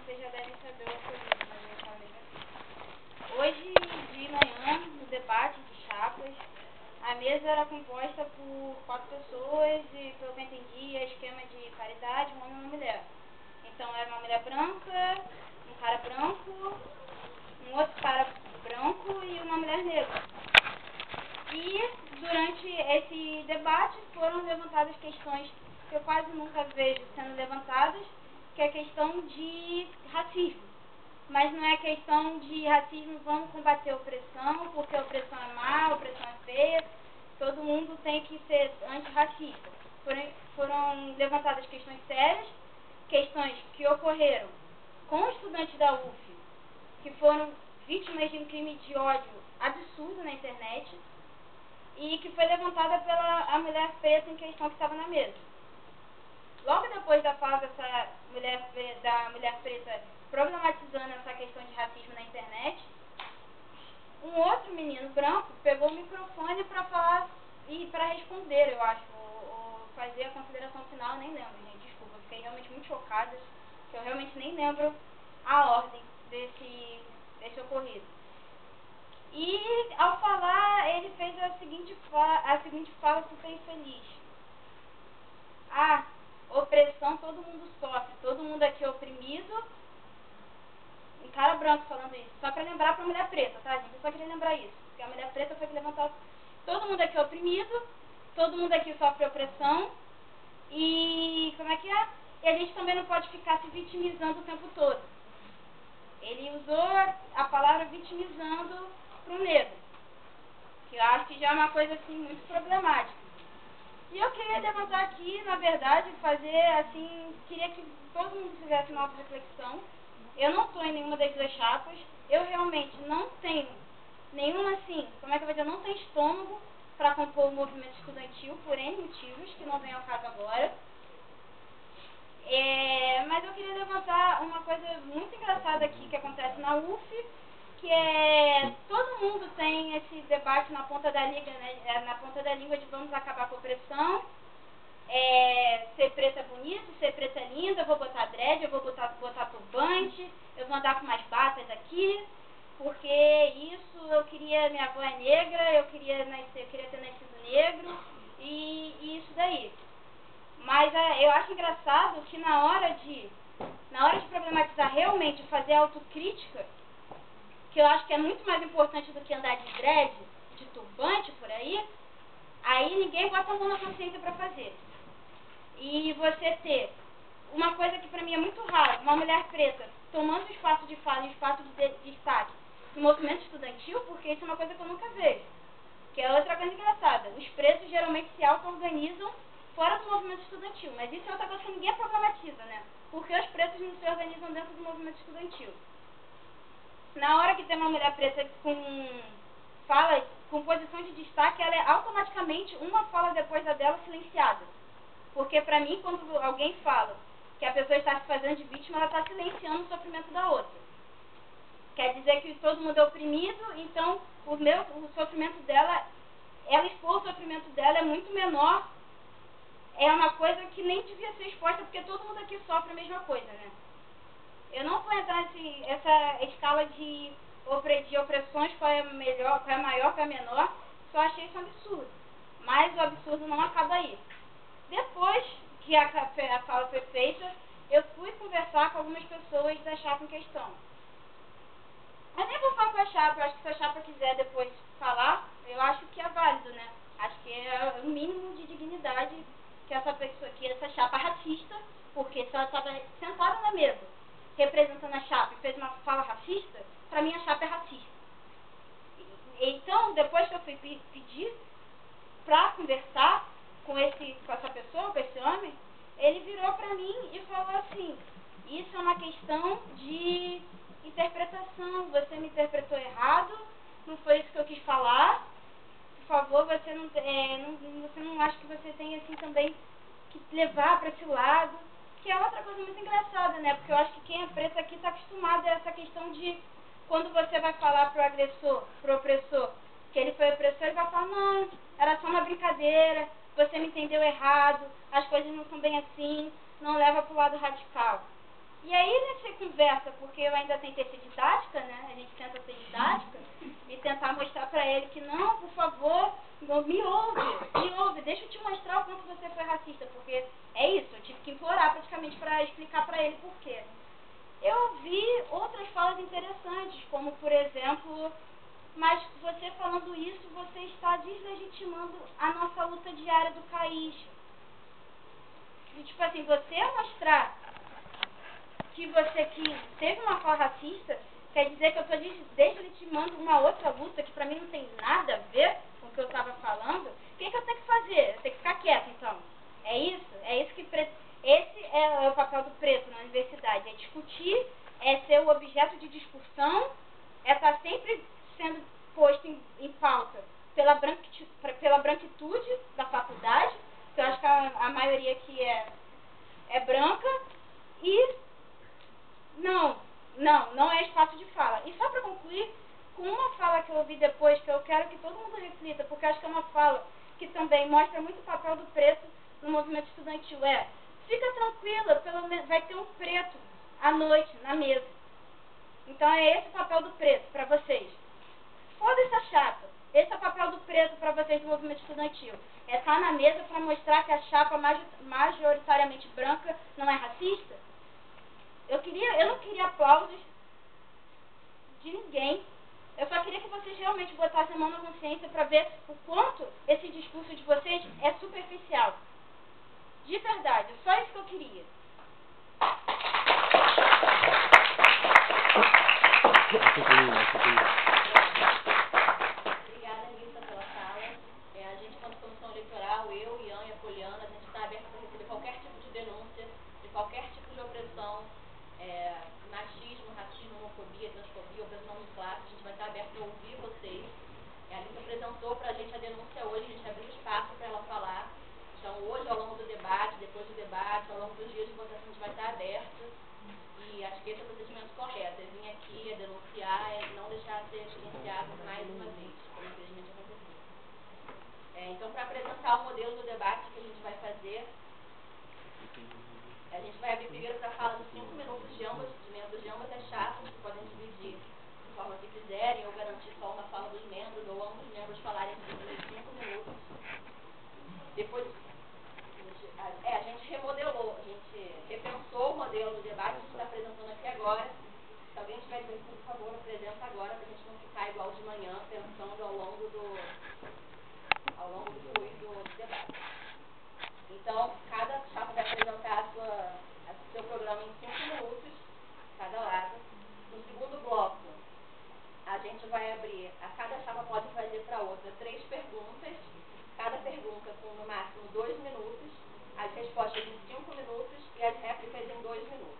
vocês já devem saber o ocorrido, mas eu falei assim. Hoje de manhã, no debate de chapas, a mesa era composta por 4 pessoas e, pelo que eu entendi, esquema de paridade, um homem e uma mulher. Então era uma mulher branca, um cara branco, um outro cara branco e uma mulher negra. E durante esse debate foram levantadas questões que eu quase nunca vejo sendo levantadas, que é a questão de racismo. Mas não é questão de racismo, vamos combater a opressão, porque a opressão é má, a opressão é feia, todo mundo tem que ser antirracista. Foram levantadas questões sérias, questões que ocorreram com estudantes da UF, que foram vítimas de um crime de ódio absurdo na internet, e que foi levantada pela mulher preta em questão que estava na mesa. Logo depois da fala da mulher preta problematizando essa questão de racismo na internet, um outro menino branco pegou o microfone para falar e para responder, eu acho, ou fazer a consideração final, eu nem lembro, gente, desculpa, eu fiquei realmente muito chocada, que eu realmente nem lembro a ordem desse ocorrido. E, ao falar, ele fez a seguinte fala que foi infeliz. Opressão todo mundo sofre, todo mundo aqui é oprimido. Um cara branco falando isso. Só para lembrar para a mulher preta, tá, gente? Eu só queria lembrar isso. Porque a mulher preta foi que levantou. Todo mundo aqui é oprimido, todo mundo aqui sofre opressão. E, como é que é? E a gente também não pode ficar se vitimizando o tempo todo. Ele usou a palavra vitimizando para o negro, que eu acho que já é uma coisa assim muito problemática. E eu queria levantar aqui, na verdade, fazer assim, queria que todo mundo fizesse uma auto-reflexão. Eu não estou em nenhuma das duas chapas, eu realmente não tenho nenhuma, assim, como é que eu vou dizer, eu não tenho estômago para compor o movimento estudantil, por N motivos, que não vem ao caso agora. Mas eu queria levantar uma coisa muito engraçada aqui que acontece na UF, que é, todo mundo tem esse debate na ponta da língua, né, na ponta da língua de vamos acabar com a opressão, ser preta é bonito, ser preta é linda, eu vou botar dread, eu vou botar turbante, eu vou andar com umas batas aqui, porque isso, minha avó é negra, eu queria ter nascido negro, e isso daí. Mas eu acho engraçado que na hora de problematizar realmente, fazer autocrítica, que eu acho que é muito mais importante do que andar de dread, de turbante por aí ninguém bota a mão na consciência para fazer. E você ter uma coisa que para mim é muito raro, uma mulher preta tomando espaço de fala e espaço de destaque no movimento estudantil, porque isso é uma coisa que eu nunca vejo. Que é outra coisa engraçada. Os pretos geralmente se auto-organizam fora do movimento estudantil, mas isso é outra coisa que ninguém problematiza, né? Porque os pretos não se organizam dentro do movimento estudantil. Na hora que tem uma mulher preta com posição de destaque, ela é automaticamente uma fala depois da dela silenciada. Porque para mim, quando alguém fala que a pessoa está se fazendo de vítima, ela está silenciando o sofrimento da outra. Quer dizer que todo mundo é oprimido, então o sofrimento dela, ela expor o sofrimento dela é muito menor. É uma coisa que nem devia ser exposta, porque todo mundo aqui sofre a mesma coisa, né? Eu não vou entrar nessa escala de opressões, qual é a maior, qual é a menor, só achei isso um absurdo. Mas o absurdo não acaba aí. Depois que a fala foi feita, eu fui conversar com algumas pessoas da chapa em questão. Eu nem vou falar com a chapa, eu acho que se a chapa quiser depois falar, eu acho que é válido, né? Acho que é o mínimo de dignidade que essa chapa racista, porque se ela estava sentada na mesa, representando a chapa e fez uma fala racista, para mim a chapa é racista. Então, depois que eu fui pedir para conversar com essa pessoa, com esse homem, ele virou para mim e falou assim: isso é uma questão de interpretação, você me interpretou errado, não foi isso que eu quis falar, por favor, você não acha que você tem assim também que levar para esse lado, que é outra coisa muito engraçada, né? Porque eu acho que quem é preto aqui está acostumado a essa questão de quando você vai falar pro agressor, pro opressor, que ele foi opressor, ele vai falar: não, era só uma brincadeira, você me entendeu errado, as coisas não são bem assim, não leva pro lado radical. E aí a gente conversa, porque eu ainda tentei ser didática, né? A gente tenta ser didática e tentar mostrar pra ele que não, por favor, me ouve, deixa eu te mostrar o quanto você foi racista, porque é isso, eu tive que implorar praticamente para explicar pra ele por quê. Eu vi outras falas interessantes, como por exemplo, mas você falando isso, você está deslegitimando a nossa luta diária do país. E tipo assim, você mostrar que teve uma fala racista, quer dizer que eu estou deslegitimando uma outra luta que pra mim não tem nada a ver com o que eu estava falando. O que eu tenho que fazer? Eu tenho que ficar quieto, então. É isso? É isso que esse é o papel do preto na universidade, é discutir, é ser o objeto de discussão, é estar sempre sendo posto em pauta pela branquitude da faculdade, que eu acho que a maioria aqui é branca, e não é espaço de fala. E só para concluir, com uma fala que eu ouvi depois, que eu quero que todo mundo reflita, porque acho que é uma fala que também mostra muito o papel do preto no movimento estudantil, fica tranquila, pelo menos vai ter um preto à noite na mesa. Então é esse o papel do preto para vocês. Foda-se a chapa. Esse é o papel do preto para vocês do movimento estudantil. É estar na mesa para mostrar que a chapa majoritariamente branca não é racista. Eu não queria aplausos de ninguém. Eu só queria que vocês realmente botassem a mão na consciência para ver o quanto esse discurso de vocês é superficial. De verdade, só isso que eu queria. Obrigada, Lisa, pela fala. A gente, quanto comissão eleitoral, eu, Ian e a Poliana, a gente está aberta para receber qualquer tipo de denúncia, de qualquer tipo de opressão, machismo, racismo, homofobia, transfobia, opressão de classe. A gente vai estar aberto para ouvir vocês. A Lisa apresentou para a gente a denúncia hoje, a gente abriu espaço para ela falar. Então, hoje, ao longo do debate, depois do debate, ao longo dos dias de votação, a gente vai estar aberto. E acho que esse é o procedimento correto, é vir aqui, é denunciar, é não deixar ser silenciado mais uma vez, como infelizmente aconteceu. Então, para apresentar o modelo do debate que a gente vai fazer, a gente vai abrir primeiro para a fala de 5 minutos de membros de ambas as chapas, que podem dividir de forma que quiserem, ou garantir só uma fala dos membros, ou ambos os membros falarem de 5 minutos. Depois, a gente remodelou, a gente repensou o modelo do debate que a gente está apresentando aqui agora. Se alguém tiver dúvida, por favor, apresenta agora, para a gente não ficar igual de manhã, pensando ao longo do fluir do debate. Então, cada chapa vai apresentar o seu programa em 5 minutos, cada lado. No segundo bloco, a gente vai abrir, cada chapa pode fazer para a outra 3 perguntas, cada pergunta com no máximo 2 minutos, as respostas em 5 minutos e as réplicas em 2 minutos.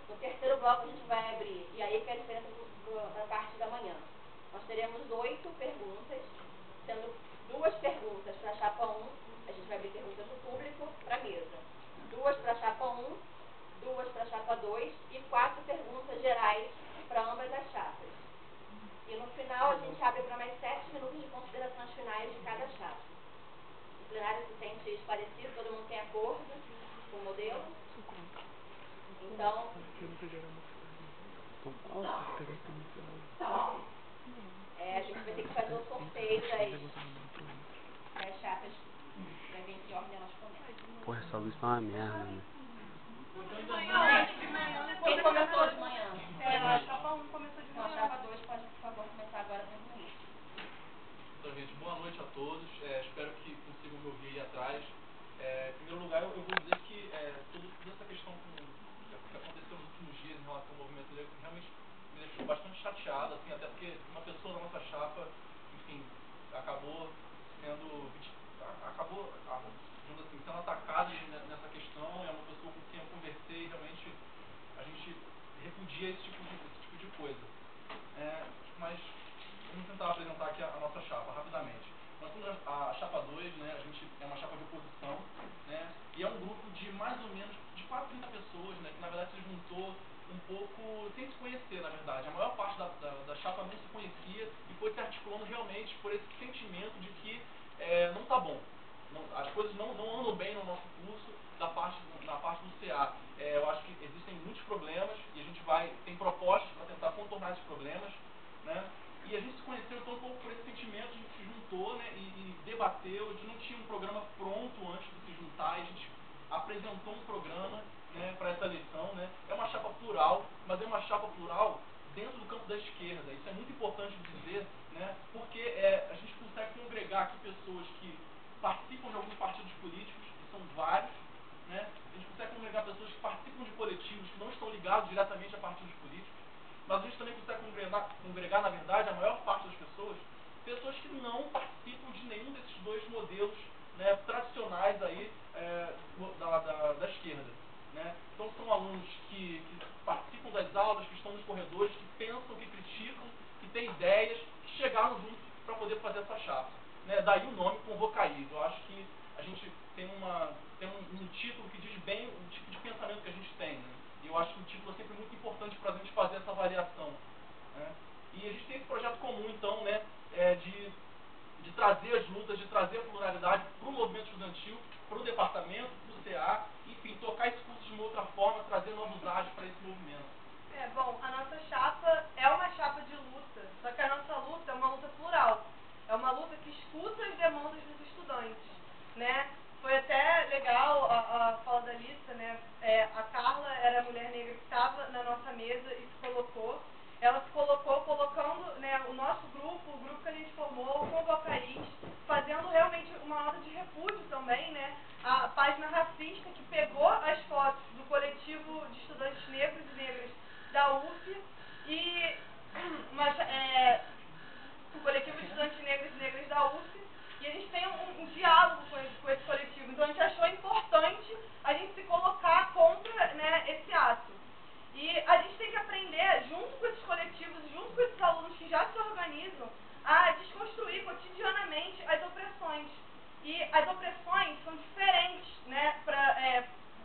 No terceiro bloco a gente vai abrir, e aí que é a diferença para a parte da manhã. Nós teremos 8 perguntas, sendo 2 perguntas para a chapa 1, a gente vai abrir perguntas do público para a mesa. 2 para a chapa 1, 2 para a chapa 2 e 4 perguntas gerais para ambas as chapas. E no final a gente abre para mais 7 minutos de considerações finais de cada chapa. O plenário se sente esclarecido, todo mundo tem acordo com o modelo. Então, a gente vai ter que fazer o sorteio das chapas para ver em que ordem elas começam. Porra, essa luz tá uma merda, né? Quem começou de manhã? A chapa 1 começou de manhã. A chapa 2 pode, por favor, começar agora com isso. Então, gente, boa noite a todos. Espero que consigam me ouvir aí atrás. Em primeiro lugar, eu vou dizer que toda essa questão que aconteceu nos últimos dias em relação ao movimento negro realmente me deixou bastante chateado, assim, até porque uma pessoa da nossa chapa, enfim, acabou sendo digamos assim, sendo atacada nessa questão. É uma pessoa com quem eu conversei e realmente a gente repudia esse tipo de coisa. Mas vamos tentar apresentar aqui a nossa chapa, rapidamente. Nós temos a chapa 2, né, a gente é uma chapa de oposição, né, e é um grupo de mais ou menos de 4, 30 pessoas, né, que na verdade se juntou um pouco sem se conhecer, na verdade. A maior parte da chapa não se conhecia e foi se articulando realmente por esse sentimento de que não está bom. As coisas não andam bem no nosso curso na parte do CA. Eu acho que existem participam de coletivos que não estão ligados diretamente a partidos políticos, mas a gente também consegue congregar, na verdade, a maior parte das pessoas que não participam de nenhum desses dois modelos, né, tradicionais aí, da esquerda. Né? Então são alunos que participam das aulas, que estão nos corredores, que pensam, que criticam, que têm ideias, que chegaram juntos para poder fazer essa chapa. Né? Daí o nome Convocaís. Eu acho que a gente tem um título que diz bem o tipo de pensamento que a gente tem. Né? E eu acho que o título é sempre muito importante para a gente fazer essa avaliação. Né? E a gente tem esse projeto comum, então, né, de trazer as lutas, de trazer a pluralidade para o movimento estudantil, para o departamento, para o CA, enfim, tocar esse curso de uma outra forma, trazer novos áreas para esse movimento. Bom, a nossa chapa é uma chapa de luta, só que a nossa luta é uma luta plural. É uma luta que escuta as demandas dos estudantes, né? Foi até legal a fala da Alissa, né? A Carla era a mulher negra que estava na nossa mesa e se colocou. Ela se colocou colocando, né, o nosso grupo, o grupo que a gente formou, o Convocaís, fazendo realmente uma nota de repúdio também, né? A página racista que pegou as fotos do coletivo de estudantes negros e negras da UF e o coletivo de estudantes negros e negras da UF, e a gente tem um diálogo com esse coletivo. Então a gente achou importante a gente se colocar contra, né, esse ato. E a gente tem que aprender, junto com esses coletivos, junto com esses alunos que já se organizam, a desconstruir cotidianamente as opressões. E as opressões são diferentes, né,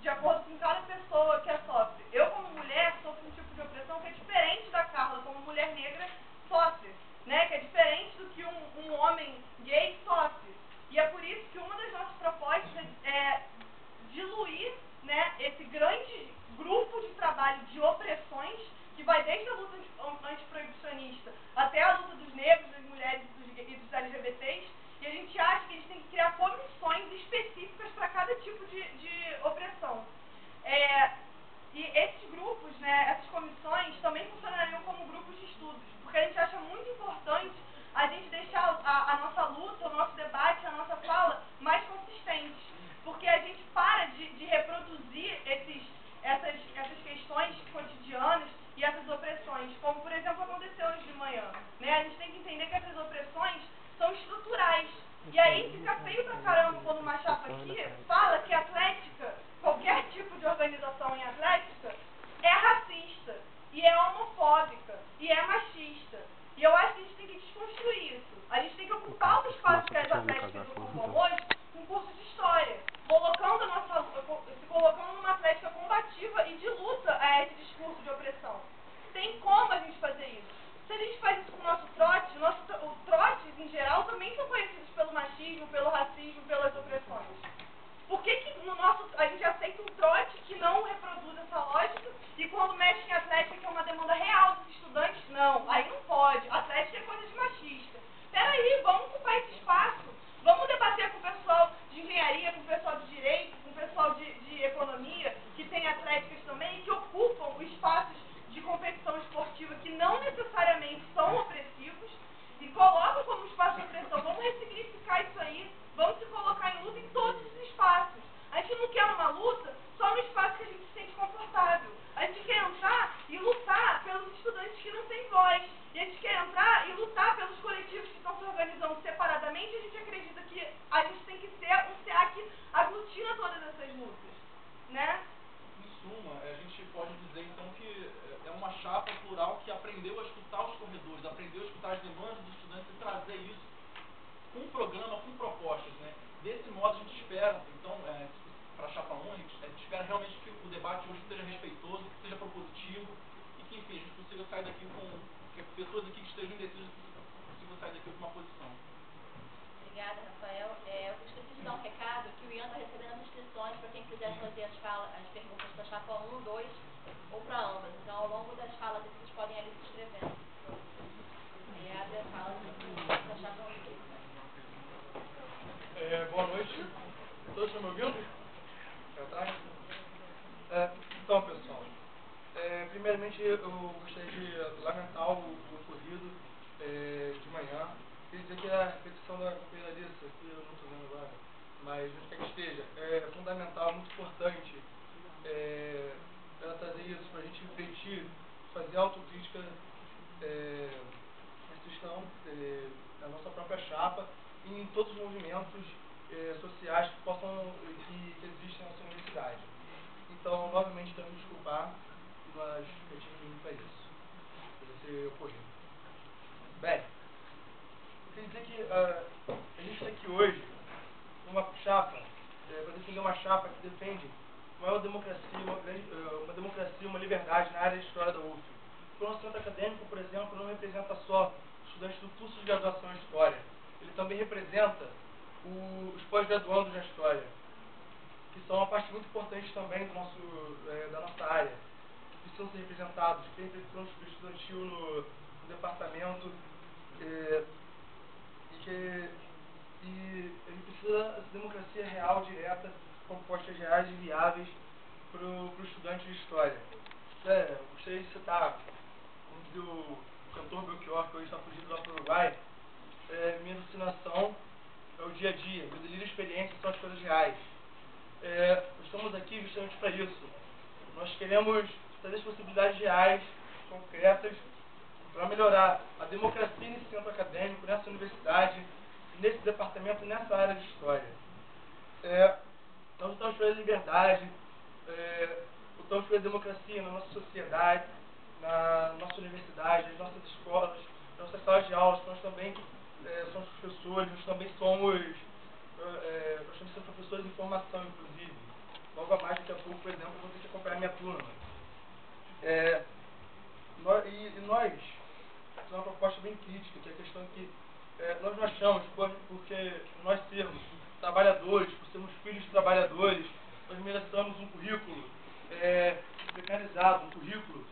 de acordo com cada pessoa que a sofre. Eu, como mulher, sofro um tipo de opressão que é diferente da Carla, como mulher negra, sofre, né, que é diferente do que um homem gay sofre. E é por isso que uma das nossas propostas é diluir, né, esse grande grupo de trabalho de opressões que vai desde a luta antiproibicionista até a luta dos negros, das mulheres e dos LGBTs, e a gente acha que a gente tem que criar comissões específicas para cada tipo de opressão. E esses grupos, né, essas comissões também funcionariam como grupos de estudos, porque a gente acha muito importante a gente deixar a nossa luta, o nosso debate, a nossa fala mais consistente, porque a gente para de reproduzir essas questões cotidianas e essas opressões, como por exemplo aconteceu hoje de manhã. Né? A gente tem que entender que essas opressões são estruturais. E aí fica feio pra caramba quando uma chapa aqui fala que atlética, qualquer tipo de organização em atlética, é racista, e é homofóbica, e é machista. E eu acho que a gente tem que desconstruir isso. A gente tem que ocupar o espaço que as atléticas ocupam hoje com curso de história, se colocando numa atlética combativa e de luta a esse discurso de opressão. Tem como a gente fazer isso? Se a gente faz isso com o nosso trote, os trotes em geral também são conhecidos pelo machismo, pelo racismo, pelas opressões. Por que a gente aceita um trote que não reproduz essa lógica e quando mexe em atlética, que é uma demanda real dos estudantes, não, aí não pode. Atlética é coisa de machista. Peraí, vamos ocupar esse espaço. Vamos debater com o pessoal de engenharia, com o pessoal de direito, com o pessoal de economia, que tem atléticas também, que ocupam espaços de competição esportiva que não necessariamente são opressivos e colocam como espaço de opressão. Vamos ressignificar isso aí, vamos se colocar em luta em todos os espaços. A gente não quer uma luta só no espaço que a gente se sente confortável. A gente quer entrar e lutar pelos estudantes que não têm voz. E a gente quer entrar e lutar pelos coletivos que estão se organizando separadamente. E a gente acredita que a gente tem que ser um CA que aglutina todas essas lutas. Né? Em suma, a gente pode dizer então que é uma chapa plural que aprendeu a escutar os corredores, aprendeu a escutar as demandas dos estudantes e trazer isso com um programa, com propostas. Né? Desse modo a gente espera, então, para a chapa 1, a gente espera realmente que o debate hoje seja respeitoso, que seja propositivo e que, enfim, a gente consiga sair daqui que pessoas aqui que estejam indecisas consigam sair daqui com uma posição. Obrigada, Rafael. Eu esqueci de dar um recado que o Ian está recebendo as inscrições para quem quiser fazer as perguntas para a chapa 1, 2 ou para ambas. Então, ao longo das falas, vocês podem ali se inscrevendo. E abre a fala para a chapa 1 e 2. Boa noite. Todos estão me ouvindo? Atrás? Então, pessoal, primeiramente eu gostaria de lamentar o ocorrido de manhã. Queria dizer que a repetição da companheira Alissa, que eu não estou vendo agora, mas onde quer que esteja, é fundamental, muito importante gente fazer autocrítica na questão da nossa própria chapa e em todos os movimentos sociais que existem na nossa universidade. Então, novamente, quero me desculpar, mas eu tive que vir para isso, para ter ocorrido. Bem, eu queria dizer que a gente está aqui hoje numa chapa, para defender uma chapa que defende uma democracia, uma liberdade na área de história da UF. O nosso centro acadêmico, por exemplo, não representa só estudantes do curso de graduação em História. Ele também representa os pós-graduandos na História, que são uma parte muito importante também da nossa área, que precisam ser representados, que tem representação estudantil no departamento, e ele precisa dessa democracia real, direta, com propostas reais e viáveis para o estudante de História. Gostaria de citar, como diz o cantor Belchior, que hoje está fugido lá para o Uruguai, minha alucinação é o dia a dia, meu delírio e experiência são as coisas reais. Estamos aqui justamente para isso. Nós queremos trazer as possibilidades reais, concretas, para melhorar a democracia nesse centro acadêmico, nessa universidade, nesse departamento, nessa área de História. Nós lutamos pela liberdade, lutamos pela democracia na nossa sociedade, na nossa universidade, nas nossas escolas, nas nossas salas de aulas. Nós também somos professores, nós também somos professores de formação, inclusive. Logo a mais, daqui a pouco, por exemplo, eu vou ter que acompanhar a minha turma. Nós temos uma proposta bem crítica, que é a questão que nós não achamos, porque nós sermos trabalhadores, por sermos filhos de trabalhadores, nós merecemos um currículo precarizado, um currículo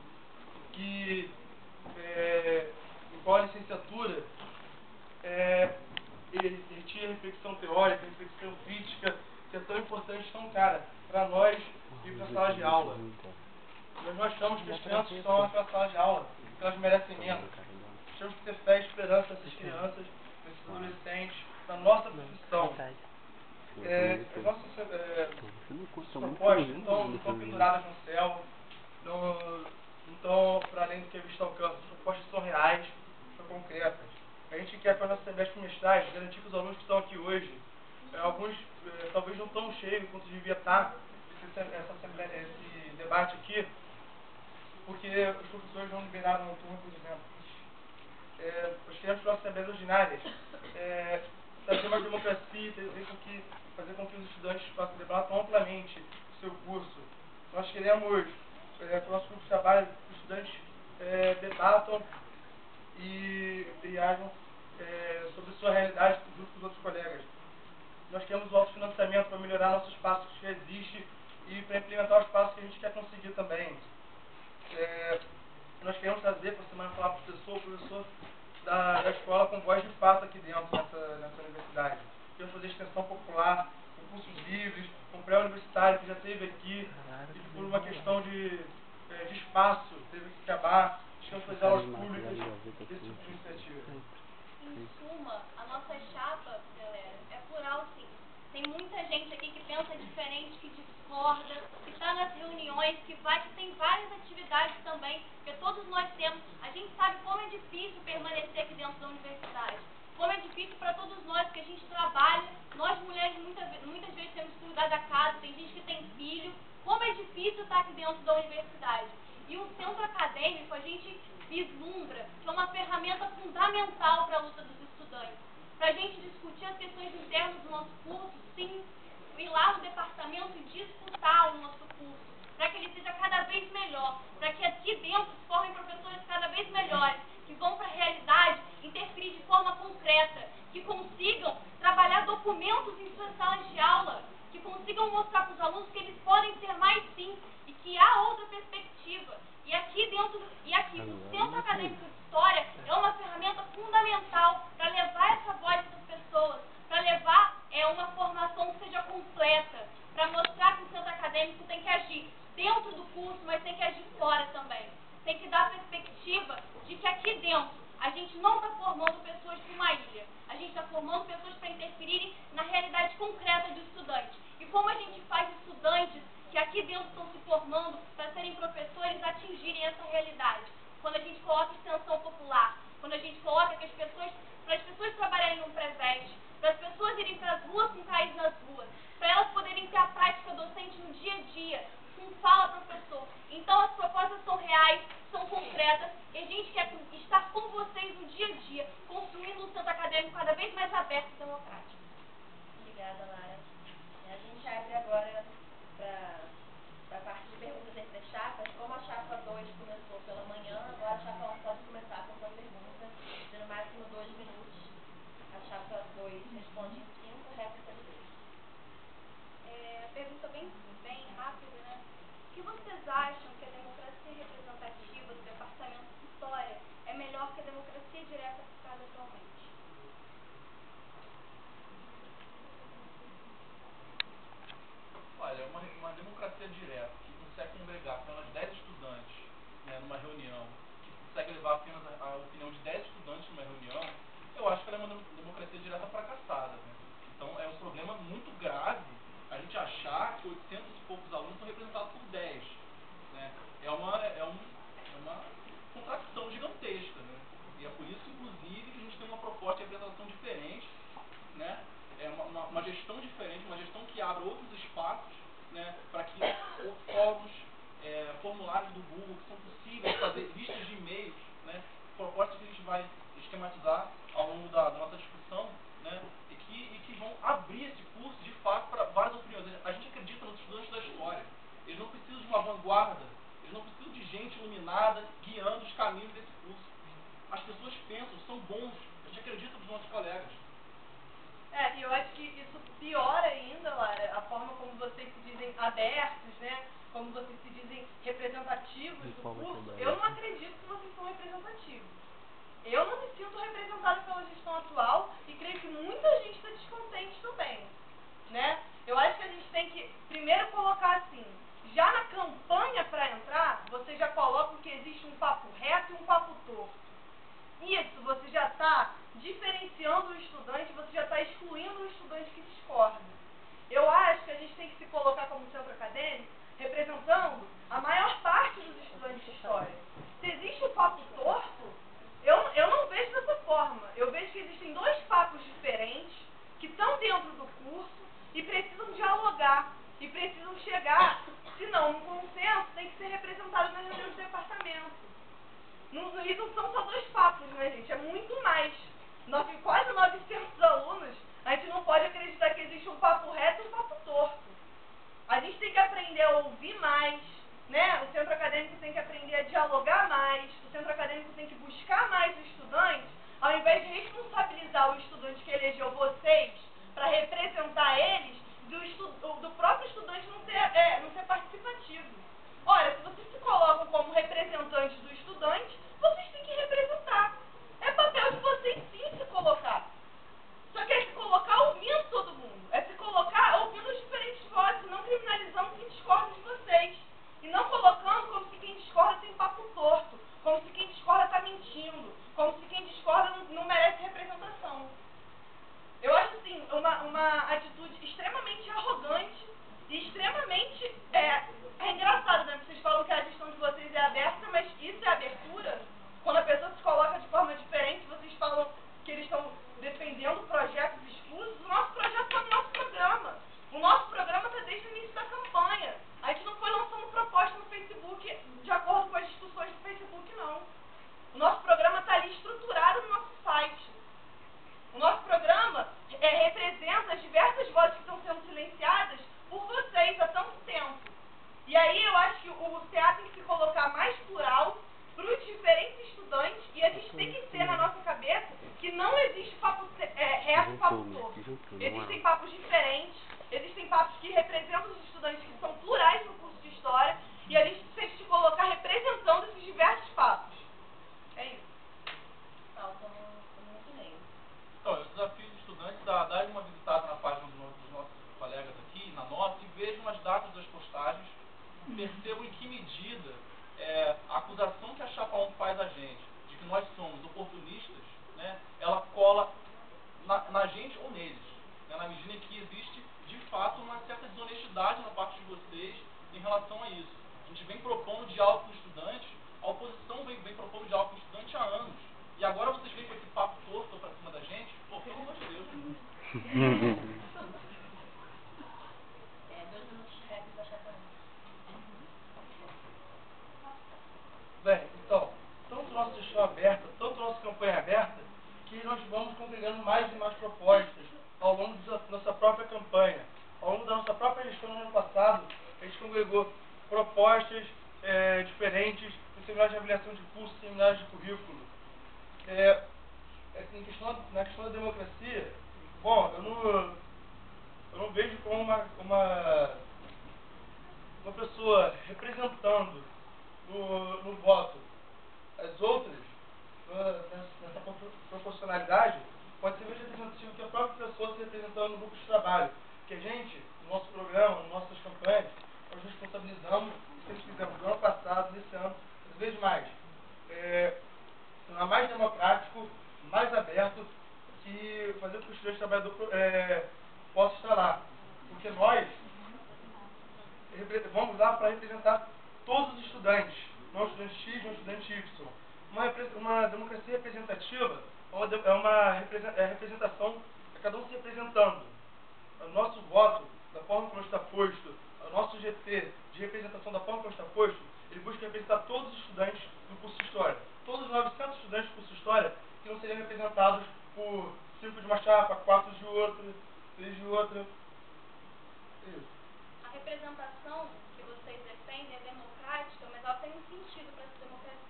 que, em qual a licenciatura ele retira a reflexão teórica, a reflexão crítica, que é tão importante, tão cara para nós e para a sala de aula. Nós não achamos que as crianças estão naquela sala de aula, que elas merecem menos. Nós temos que ter fé e esperança nessas crianças, nesses adolescentes, na nossa profissão. As nossas propostas não estão penduradas no céu, não estão para além do que a vista alcança. As propostas são reais, são concretas. A gente quer, para as nossas assembleias trimestrais, garantir que os alunos que estão aqui hoje, alguns talvez não tão cheios quanto devia estar esse debate aqui, porque os professores não liberaram o turno, por exemplo. Nós queremos, para as assembleias ordinárias, trazer mais democracia, fazer com que os estudantes debatam amplamente o seu curso. Nós queremos, que o nosso grupo de trabalho, os estudantes debatam e hajam sobre sua realidade junto com os outros colegas. Nós queremos o autofinanciamento para melhorar nossos passos que já existe e para implementar os passos que a gente quer conseguir também. Nós queremos trazer, por semana, falar para o professor da escola com voz de fato aqui dentro nessa universidade. Queremos fazer extensão popular, com cursos livres, com pré-universitário que já teve aqui e que por uma questão de espaço teve que acabar. Queremos fazer aulas públicas, esse tipo de iniciativa. Em suma, a nossa chapa, galera, é plural sim. Tem muita gente aqui que pensa diferente, que discorda, que está nas reuniões, que tem várias atividades também, que todos nós temos. A gente sabe como é difícil permanecer aqui dentro da universidade. Como é difícil para todos nós, porque a gente trabalha, nós mulheres muitas vezes temos que cuidar da casa, tem gente que tem filho. Como é difícil estar aqui dentro da universidade. E o centro acadêmico, a gente vislumbra que é uma ferramenta fundamental para a luta dos estudantes. Para a gente discutir as questões internas do nosso curso, sim, ir lá no departamento e disputar o nosso curso, para que ele seja cada vez melhor, para que aqui dentro se formem professores cada vez melhores, que vão para a realidade interferir de forma concreta, que consigam trabalhar documentos em suas salas de aula, que consigam mostrar para os alunos que eles podem ser mais sim, e que há outra perspectiva. E aqui o Centro Acadêmico de História é uma ferramenta fundamental para levar essa voz das pessoas, para levar uma formação que seja completa, para mostrar que o Centro Acadêmico tem que agir dentro do curso, mas tem que agir fora também. Tem que dar a perspectiva de que aqui dentro a gente não está formando pessoas para uma ilha, a gente está formando pessoas para interferirem na realidade concreta do estudante. E como a gente faz estudantes que aqui dentro estão se formando para serem professores atingirem essa realidade. Quando a gente coloca extensão popular, quando a gente coloca que para as pessoas trabalharem num pré-veste, para as pessoas irem para as ruas com CAIS nas ruas, para elas poderem ter a prática docente no dia a dia, com fala professor. Então as propostas são reais, são concretas, e a gente quer estar com vocês no dia a dia, construindo um centro acadêmico cada vez mais aberto e democrático. Obrigada, Lara. A gente abre agora para a parte de perguntas entre as chapas. Como a chapa 2 começou pela manhã, agora a chapa 1 pode começar com uma pergunta de no máximo 2 minutos. A chapa 2 responde em 5, réplica de 2. Pergunta bem rápida, né? O que vocês acham que a democracia representativa do Departamento de História é melhor que a democracia direta aplicada atualmente? Olha, uma democracia direta que consegue congregar apenas 10 estudantes, né, numa reunião, que consegue levar apenas a opinião de 10 estudantes numa reunião, eu acho que ela é uma democracia direta fracassada. Né? Então é um problema muito grave a gente achar que 800 e poucos alunos são representados por 10. Né? É uma contradição gigantesca. Né? E é por isso, inclusive, que a gente tem uma proposta de representação diferente, né? É uma gestão diferente, uma gestão que abre outros espaços, né, para que fóruns, formulários do Google que são possíveis, fazer listas de e-mails, né, propostas que a gente vai esquematizar ao longo da nossa discussão, né, e que vão abrir esse curso, de fato, para várias opiniões. A gente acredita nos estudantes da história. Eles não precisam de uma vanguarda, eles não precisam de gente iluminada guiando os caminhos desse curso. As pessoas pensam, são bons, a gente acredita nos nossos colegas. E eu acho que isso piora ainda, Lara, a forma como vocês se dizem abertos, né? Como vocês se dizem representativos do curso. Eu não acredito que vocês são representativos. Eu não me sinto representada pela gestão atual e creio que muita gente está descontente também, né? Eu acho que a gente tem que primeiro colocar assim, já na campanha para entrar, você já coloca que existe um papo reto e um papo torto. Isso, você já está diferenciando o estudante, você já está excluindo o estudante que discorda. Eu acho que a gente tem que se colocar como centro acadêmico representando a maior parte dos estudantes de história. Se existe um papo torto, eu não vejo dessa forma. Eu vejo que existem dois papos diferentes que estão dentro do curso e precisam dialogar e precisam chegar, se não no consenso, tem que ser representado nas reuniões do departamento. E não são só dois papos, né, gente? É muito mais. Quase 900 alunos, a gente não pode acreditar que existe um papo reto e um papo torto. A gente tem que aprender a ouvir mais, né? O centro acadêmico tem que aprender a dialogar mais, o centro acadêmico tem que buscar mais o estudante, ao invés de responsabilizar o estudante que elegeu vocês para representar eles, do próprio estudante não ser participativo. Olha, se vocês se colocam como representantes do estudante, vocês têm que representar. É papel de vocês sim se colocar. Só que é se colocar ouvindo todo mundo. É se colocar ouvindo as diferentes vozes, não criminalizando quem discorda de vocês. E não colocando como se quem discorda tem papo torto, como se quem discorda está mentindo, como se quem discorda não merece representação. Eu acho, assim, uma atitude extremamente arrogante e extremamente... É engraçado, né? Vocês falam que a gestão de vocês é aberta, mas isso é abertura? Quando a pessoa se coloca de forma diferente, vocês falam que eles estão defendendo projetos exclusos. O nosso projeto está no nosso programa. O nosso programa está desde o início da campanha. A gente não foi lançando proposta no Facebook de acordo com as discussões do Facebook, não. O nosso programa está ali estruturado no nosso site. O nosso programa representa as diversas vozes que estão sendo silenciadas por vocês há tanto tempo. E aí eu acho que o CA tem que se colocar mais plural para os diferentes estudantes e a gente tem que ter na nossa cabeça que não existe papo reto e papo torto. Existem papos diferentes, existem papos que representam os estudantes que são plurais no curso de História e a gente tem que se colocar representando esses diversos papos. É isso. Falta um minuto e meio. Então, eu desafio os estudantes a darem uma visitada na página dos nossos colegas aqui, na nossa, e vejam as datas das postagens, percebam em que medida a acusação que a Chapa 1 faz a gente, de que nós somos oportunistas, né, ela cola na gente ou neles, né, na medida em que existe, de fato, uma certa desonestidade na parte de vocês questão aberta, tanto a nossa campanha aberta, que nós vamos congregando mais e mais propostas ao longo da nossa própria campanha. Ao longo da nossa própria gestão no ano passado, a gente congregou propostas diferentes no seminário de avaliação de curso, seminários de currículo. Na questão da democracia, bom, eu não vejo como uma pessoa representando no voto as outras, nessa proporcionalidade, pode ser mais representativo que a própria pessoa se representando no grupo de trabalho. Que a gente, no nosso programa, nas nossas campanhas, nós responsabilizamos, sempre fizemos no ano passado, nesse ano, cada vez mais. Tornar mais democrático, mais aberto, e fazer com que o estudante trabalhador possa estar lá. Porque nós vamos lá para representar todos os estudantes, não o estudante X, não o estudante Y. Uma democracia representativa é a representação, é cada um se representando. O nosso voto, da forma como está posto, o nosso GT de representação da forma como está posto, ele busca representar todos os estudantes do curso de História. Todos os 900 estudantes do curso de História que não seriam representados por 5 de uma chapa, 4 de outra, 3 de outra. Isso. A representação que vocês defendem é democrática, mas ela tem um sentido para essa democracia.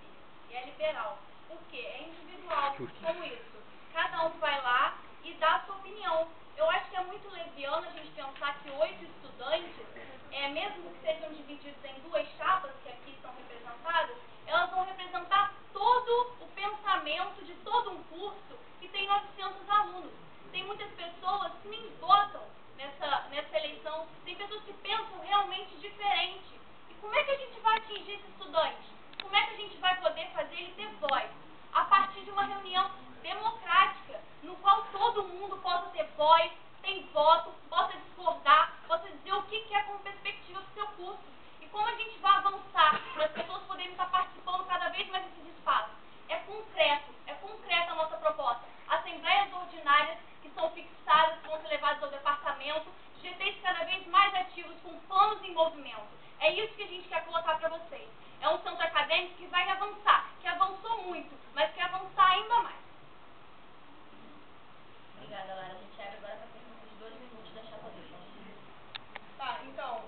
E é liberal. Por quê? É individual. Como isso? Cada um vai lá e dá a sua opinião. Eu acho que é muito leviano a gente pensar que 8 estudantes, mesmo que sejam divididos em 2 chapas, que aqui são representadas, elas vão representar todo o pensamento de todo um curso que tem 900 alunos. Tem muitas pessoas que nem votam nessa eleição, tem pessoas que pensam realmente diferente. E como é que a gente vai atingir esse estudante? Como é que a gente vai poder fazer ele ter voz? A partir de uma reunião democrática, no qual todo mundo possa ter voz, tem voto, possa discordar, possa dizer o que quer como perspectiva do seu curso. E como a gente vai avançar para as pessoas poderem estar participando cada vez mais desses espaços? É concreta a nossa proposta. Assembleias ordinárias que são fixadas, que vão ser levadas ao departamento, GTs cada vez mais ativos, com planos em movimento. É isso que a gente quer colocar para vocês. É um centro acadêmico que vai avançar, que avançou muito, mas quer avançar ainda mais. Obrigada, Lara. A gente abre agora para perguntas de 2 minutos da chapa 2. Tá, então,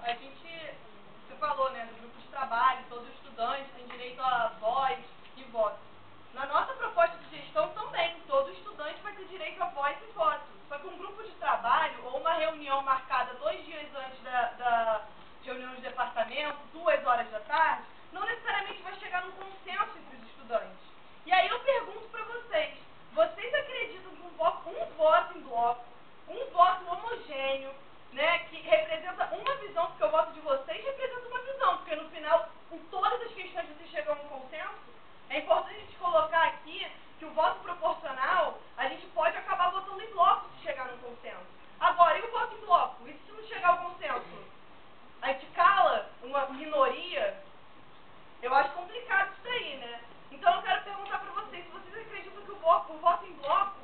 você falou, né, do grupo de trabalho, todo estudante tem direito a voz e voto. Na nossa proposta de gestão também, todo estudante vai ter direito a voz e voto. Só que um grupo de trabalho ou uma reunião marcada 2 dias antes da reunião de departamento, 2 horas da tarde, não necessariamente vai chegar num consenso entre os estudantes. E aí eu pergunto para vocês acreditam que um voto em bloco, um voto homogêneo, né, que representa uma visão, porque o voto de vocês representa uma visão, porque no final, com todas as questões vocês chegam a um consenso? É importante a gente colocar aqui que o voto proporcional, a gente pode acabar votando em bloco se chegar num consenso. Agora, e o voto em bloco? E se não chegar ao consenso? A gente cala uma minoria? Eu acho complicado isso daí, né? Então eu quero perguntar para vocês, se vocês acreditam que o voto em bloco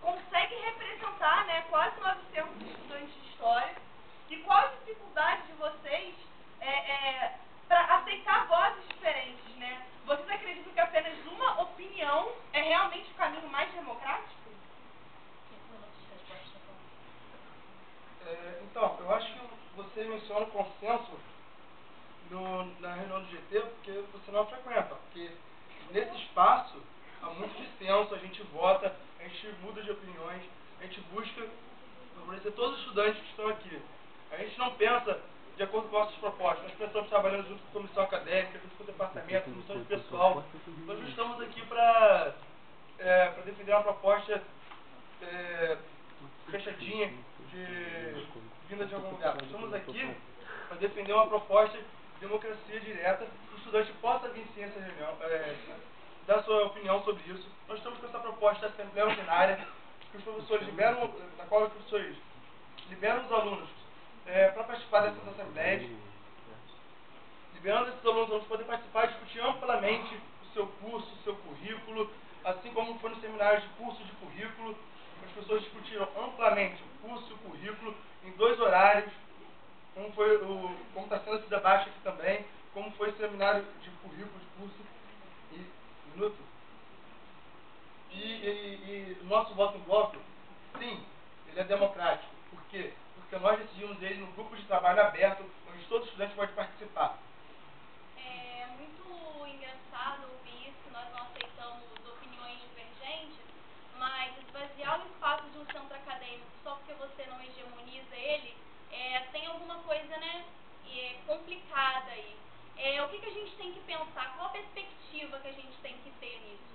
consegue representar, né, quase 900 estudantes de História, e qual a dificuldade de vocês para aceitar vozes diferentes, né? Vocês acreditam que apenas uma opinião é realmente o caminho mais democrático? Então, eu acho que você menciona o consenso na reunião do GT porque você não frequenta, porque nesse espaço há muito dissenso, a gente vota, a gente muda de opiniões, a gente busca favorecer todos os estudantes que estão aqui. A gente não pensa de acordo com nossas propostas, nós pensamos trabalhando junto com a comissão acadêmica, junto com o departamento, comissão de pessoal. Nós não estamos aqui para defender uma proposta fechadinha, vinda de algum lugar. Nós estamos aqui para defender uma proposta de democracia direta, que o estudante possa vir sim essa reunião, dar sua opinião sobre isso. Nós estamos com essa proposta da Assembleia Ordinária, que os professores liberam, na qual os professores liberam os alunos para participar dessas assembleias, liberando esses alunos poderem participar e discutir amplamente o seu curso, o seu currículo, assim como foi no seminário de curso de currículo, as pessoas discutiram amplamente o curso e o currículo em 2 horários, como está sendo esse debate aqui também, como foi o seminário de currículo, de curso e minuto. E o nosso voto em bloco, sim, ele é democrático. Por quê? Porque nós decidimos ele no grupo de trabalho aberto, onde todo estudante pode participar. É muito engraçado ouvir isso, que nós não aceitamos opiniões divergentes, mas esvaziar o espaço de um centro acadêmico só porque você não hegemoniza ele, tem alguma coisa, né, complicada aí. O que a gente tem que pensar? Qual a perspectiva que a gente tem que ter nisso?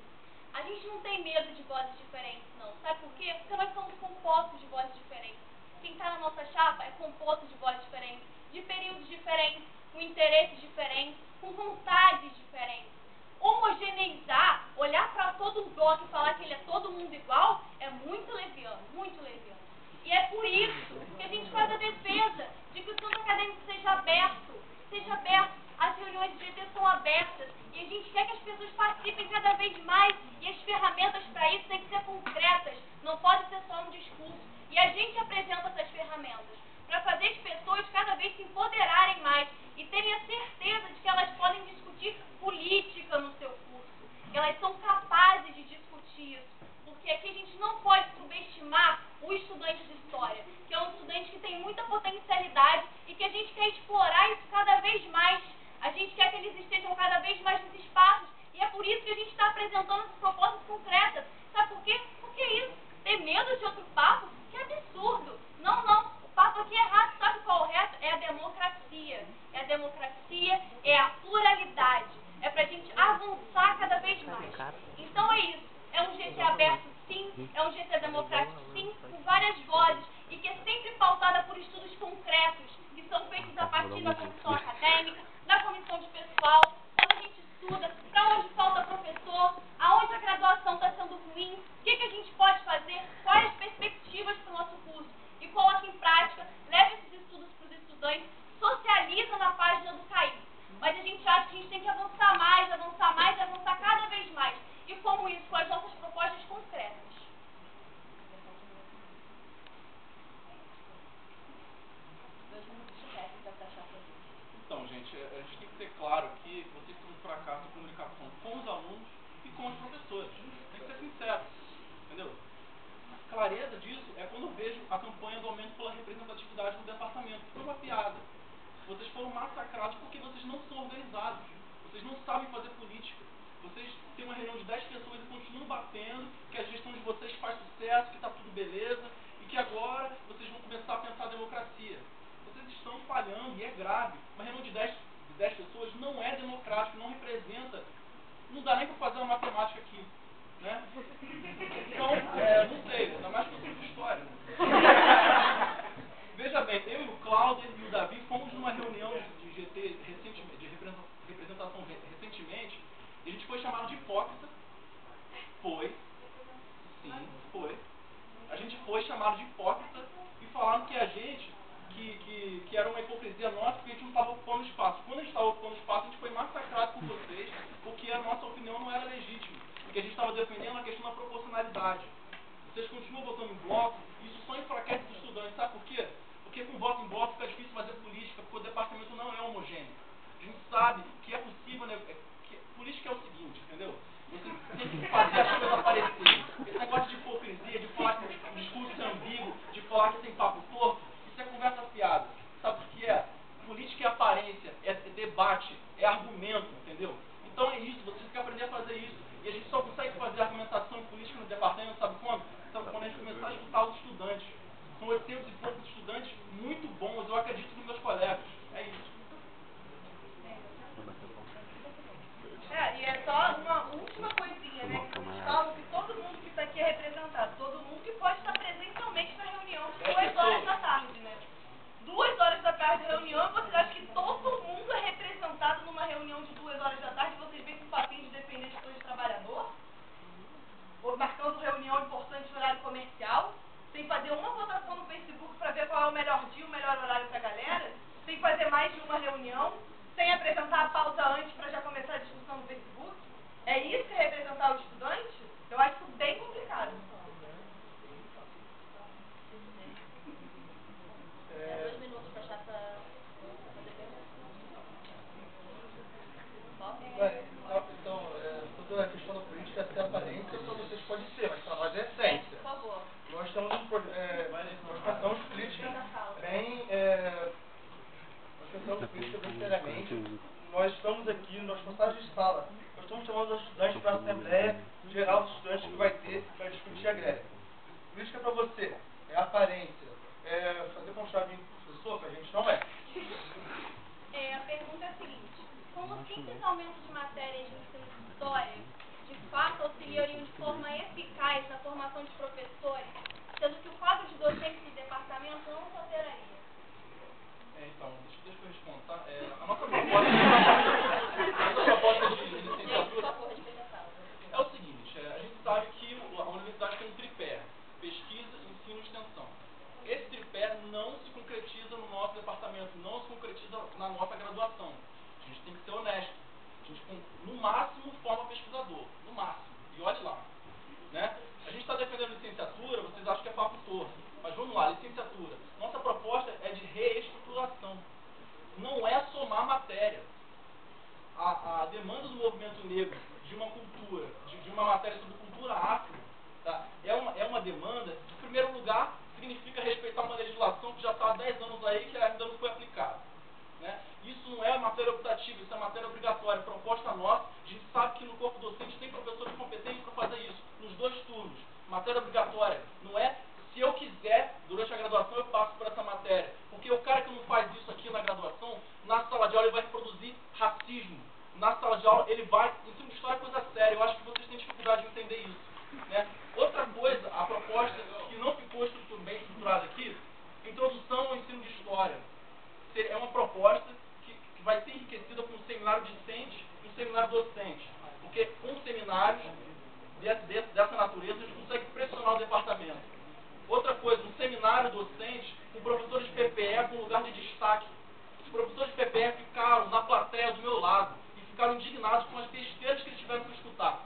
A gente não tem medo de vozes diferentes, não. Sabe por quê? Porque nós somos compostos de vozes diferentes. Quem está na nossa chapa é composto de vozes diferentes, de períodos diferentes, com interesses diferentes, com vontades diferentes. Homogeneizar, olhar para todo um bloco e falar que ele é todo mundo igual, é muito leviano, muito leviano. E é por isso que a gente faz a defesa de que o centro acadêmico seja aberto, as reuniões de GT são abertas, e a gente quer que as pessoas participem cada vez mais, e as ferramentas para isso têm que ser concretas, não pode ser só um discurso. E a gente apresenta essas ferramentas para fazer as pessoas cada vez se empoderarem mais e terem a certeza de que elas podem discutir política no seu curso, que elas são capazes de discutir isso, porque aqui a gente não pode subestimar o estudante de história, que é um estudante que tem muita potencialidade e que a gente quer explorar isso cada vez mais. A gente quer que eles estejam cada vez mais nos espaços, e é por isso que a gente está apresentando essas propostas concretas. Sabe por quê? Porque é isso. Ter medo de outro papo? Que absurdo. Não, o papo aqui é errado. Sabe qual é o resto? É a democracia. É a democracia, é a pluralidade. É pra gente avançar cada vez mais. Então é isso. É um GT aberto, sim. É um GT democrático, sim, com várias vozes, e que é sempre pautada por estudos concretos, que são feitos a partir da comissão acadêmica, da comissão de pessoal, quando a gente estuda, para onde falta professor, aonde a graduação está sendo ruim, o que a gente pode fazer, quais as perspectivas para o nosso curso, e coloca em prática, leva esses estudos para os estudantes, socializa na página do CAI. Mas a gente acha que a gente tem que avançar mais, avançar cada vez mais. E como isso? Com as nossas propostas concretas. Então, gente, a gente tem que ter claro que vocês são um fracasso de comunicação com os alunos e com os professores. Tem que ser sincero, entendeu? A clareza disso é quando eu vejo a campanha do aumento pela representatividade no departamento. Foi uma piada. Vocês foram massacrados porque vocês não são organizados. Vocês não sabem fazer política. Vocês têm uma reunião de 10 pessoas e continuam batendo que a gestão de vocês faz sucesso, que está tudo beleza, e que agora vocês vão começar a pensar a democracia. Vocês estão falhando, e é grave. Uma reunião de 10 pessoas não é democrático, não representa. Não dá nem para fazer uma matemática aqui, né? Então, não sei, ainda mais que eu sou de história. Veja bem, eu e o Cláudio e o Davi fomos numa reunião de GT recentemente, de representação recentemente, e a gente foi chamado de hipócrita. Foi. Sim, foi. A gente foi chamado de hipócrita e falaram que a gente, que era uma hipocrisia nossa, porque a gente não estava ocupando espaço. Quando a gente estava ocupando espaço, a gente foi massacrado por vocês, porque a nossa opinião não era legítima, porque a gente estava defendendo a questão da proporcionalidade. Vocês continuam votando em bloco, isso só enfraquece os estudantes, sabe por quê? Porque com voto em bloco fica difícil fazer política, porque o departamento não é homogêneo. A gente sabe que é possível, né? Política é o seguinte, entendeu? Você tem que fazer as coisas aparecerem. Esse negócio de hipocrisia, de falar que o discurso é ambíguo, de falar que tem papo torto, isso é conversa fiada. Sabe o que é? Política é aparência, é debate, é argumento, entendeu? Então é isso, você tem que aprender a fazer isso. E a gente só consegue fazer argumentação política no departamento, sabe quando? Sabe quando a gente começar a escutar os estudantes. São 800 e poucos estudantes muito bons, eu acredito nos meus colegas. É isso. E é só uma última coisinha, né? Que vocês falam que todo mundo que está aqui é representado, todo mundo que pode estar presencialmente na reunião de 2 horas da tarde, né? 2 horas da tarde de reunião, e vocês acham que todo mundo é representado numa reunião de 2 horas da tarde, e vocês vêm com o papinho de defender as coisas de trabalhador? Ou marcando reunião importante no horário comercial? Sem fazer uma votação no Facebook para ver qual é o melhor dia, o melhor horário para a galera? Sem fazer mais de uma reunião? Sem apresentar a pauta antes para já começar a discussão no Facebook? É isso que é representar o estudante? Eu acho isso bem complicado. 2 minutos para achar para fazer perguntas. Então, toda a questão da política é ser aparência, então vocês podem sala de sala. Nós estamos chamando os estudantes para a Assembleia Geral dos Estudantes que vai ter para discutir a greve. Política para você é aparência, é fazer constar de professor, para a gente não é. A pergunta é a seguinte: como o simples aumento de matérias de ensino de história, de fato, auxiliariam de forma eficaz na formação de professores, sendo que o quadro de docentes do departamento não se alteraria? Então, deixa eu responder, tá? A nossa proposta de licenciatura é o seguinte: a gente sabe que a universidade tem um tripé: pesquisa, ensino e extensão. Esse tripé não se concretiza no nosso departamento, não se concretiza na nossa graduação. A gente tem que ser honesto. A gente, no máximo, forma pesquisador. No máximo. E olhe lá. Né? A gente está defendendo licenciatura, vocês acham que é papo torto. Mas vamos lá, licenciatura. Nossa proposta é de reestruturação. Não é somar matéria. A demanda do movimento negro de uma cultura, de uma matéria sobre cultura afro, tá? é uma demanda, em primeiro lugar, significa respeitar uma legislação que já está há 10 anos aí que ainda não foi aplicada. Né? Isso não é matéria optativa, isso é matéria obrigatória. Proposta nossa, a gente sabe que no corpo docente tem professores competentes para fazer isso, nos 2 turnos. Matéria obrigatória, não é se eu quiser, durante a graduação eu passo por essa matéria. Porque o cara que não faz isso aqui na graduação, na sala de aula ele vai reproduzir racismo. Na sala de aula ele vai, ensino de história é coisa séria, eu acho que vocês têm dificuldade de entender isso. Né? Outra coisa, a proposta que não ficou bem estruturada aqui, introdução ao ensino de história. É uma proposta que vai ser enriquecida com um seminário discente e um seminário docente. Porque com seminários dessa natureza a gente consegue pressionar o departamento. Outra coisa, um seminário docente com professores de PPE com lugar de destaque. Os professores de PPE ficaram na plateia do meu lado e ficaram indignados com as besteiras que eles tiveram que escutar.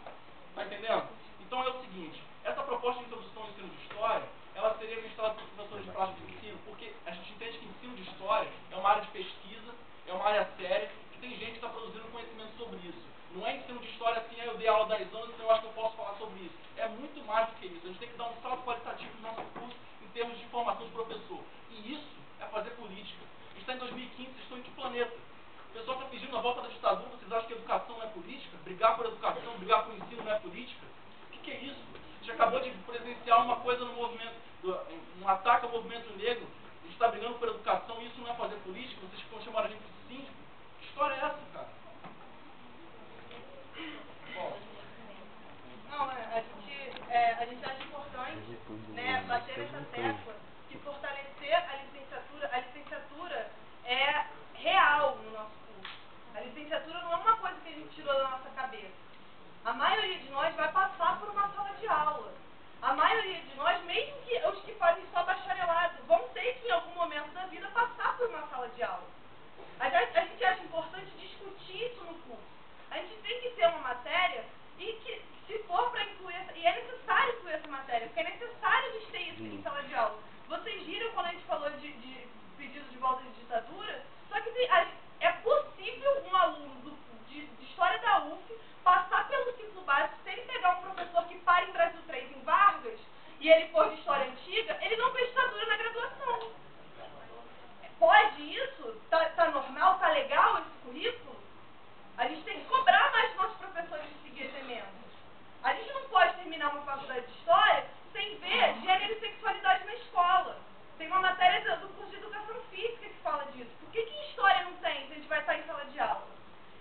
Está entendendo? Então é o seguinte, essa proposta de introdução ao ensino de história, ela seria ministrada por professores de prática de ensino, porque a gente entende que ensino de história é uma área de pesquisa, é uma área séria, que tem gente que está produzindo conhecimento sobre isso. Não é ensino de história assim, eu dei aula há 10 anos, então eu acho que eu posso falar sobre isso. É muito mais do que isso. A gente tem que dar um salto qualitativo no nosso curso em termos de formação de professor. E isso é fazer política. A gente está em 2015, vocês estão em que planeta? O pessoal está pedindo a volta da ditadura, vocês acham que educação não é política? Brigar por educação, brigar por ensino não é política? O que é isso? A gente acabou de presenciar uma coisa no movimento, um ataque ao movimento negro. A gente está brigando por educação e isso não é fazer política? Vocês vão chamar a gente de síndico? Que história é essa, cara? Não, a gente acha importante, né, bater nessa tecla que fortalecer a licenciatura é real no nosso curso. A licenciatura não é uma coisa que a gente tirou da nossa cabeça. A maioria de nós vai passar por uma sala de aula. A maioria de nós, mesmo que os que fazem só bacharelado, vão ter que em algum momento da vida passar por uma sala de aula. A gente acha importante discutir isso no curso. A gente tem que ter uma matéria e que, se for para incluir essa, e é necessário incluir essa matéria, porque é necessário a gente ter isso em sala de aula. Vocês viram quando a gente falou de pedido de volta de ditadura? Só que é possível um aluno de História da UF passar pelo ciclo básico, se ele pegar um professor que para em Brasil 3 em Vargas, e ele for de História Antiga, ele não fez ditadura na graduação. Pode isso? Tá normal? Tá legal esse currículo? A gente tem que cobrar mais dos nossos professores de seguir esse emenda. A gente não pode terminar uma faculdade de História sem ver gênero e sexualidade na escola. Tem uma matéria do curso de Educação Física que fala disso. Por que em História não tem, se a gente vai estar em sala de aula?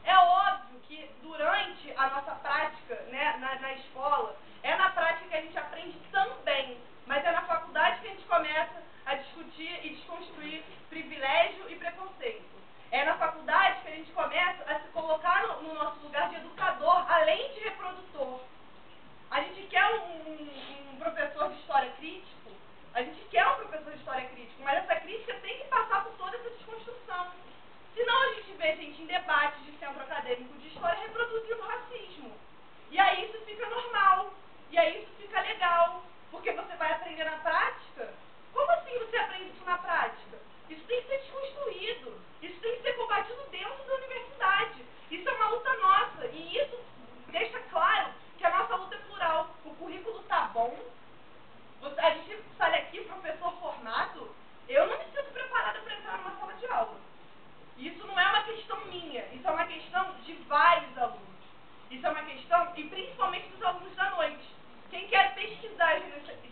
É óbvio que durante a nossa prática, né, na escola, é na prática que a gente aprende também, mas é na faculdade que a gente começa a discutir e desconstruir privilégio e preconceito. É na faculdade que a gente começa a se colocar no nosso lugar de educador, além de reprodutor. A gente quer um professor de história crítico, mas essa crítica tem que passar por toda essa desconstrução. Senão a gente vê gente em debates de centro acadêmico de história reproduzindo racismo. E aí isso fica normal, e aí isso fica legal, porque você vai aprender na prática. Como assim você aprende isso na prática? Isso tem que ser desconstruído, isso tem que ser combatido dentro da universidade. Isso é uma luta nossa, e isso deixa claro que a nossa luta é plural. O currículo tá bom, a gente sai aqui, professor formado, eu não me sinto preparada para entrar numa sala de aula. Isso não é uma questão minha, isso é uma questão de vários alunos. Isso é uma questão, e principalmente dos alunos da noite. Quem quer pesquisar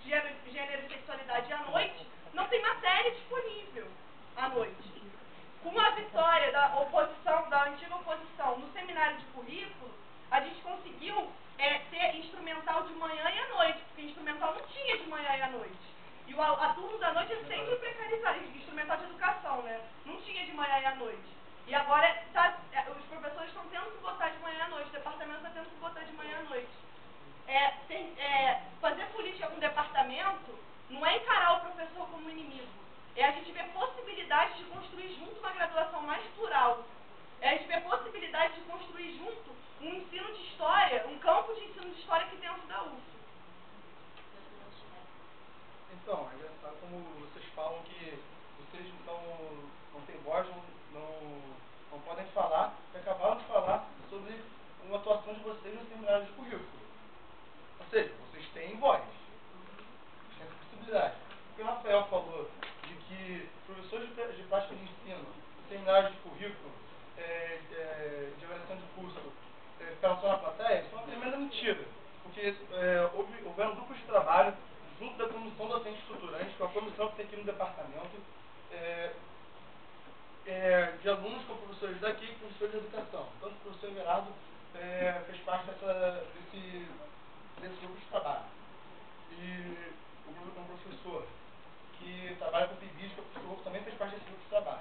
gênero e sexualidade à noite, não tem matéria disponível à noite. Com a vitória da oposição, da antiga oposição no seminário de currículo, a gente conseguiu ter instrumental de manhã e à noite, porque instrumental não tinha de manhã e à noite. E a turma da noite é sempre precarizada, instrumental de educação, né? Não tinha de manhã e à noite. E agora os professores estão tendo que botar de manhã à noite, o departamento está tendo que botar de manhã à noite. Fazer política com o departamento não é encarar o professor como inimigo. É a gente ver possibilidades de construir junto uma graduação mais plural. É a gente ver possibilidades de construir junto um ensino de história, um campo de ensino de história aqui dentro da UF. Então, é engraçado como vocês falam que vocês não têm voz, não podem falar, e acabaram de falar sobre uma atuação de vocês no seminário de currículo. Ou seja, vocês têm voz, vocês têm essa possibilidade. O que o Rafael falou de que professores de prática de ensino, seminários de currículo, de avaliação de curso, ficaram só na plateia, isso é uma tremenda mentira. Porque houveram grupos de trabalho junto da comissão docente estruturante, que é a comissão que tem aqui no departamento, de alunos com professores daqui e professores de educação. Tanto o professor Everardo fez parte desse grupo de trabalho. E um professor que trabalha com PIBID, que é o professor, também fez parte desse grupo de trabalho.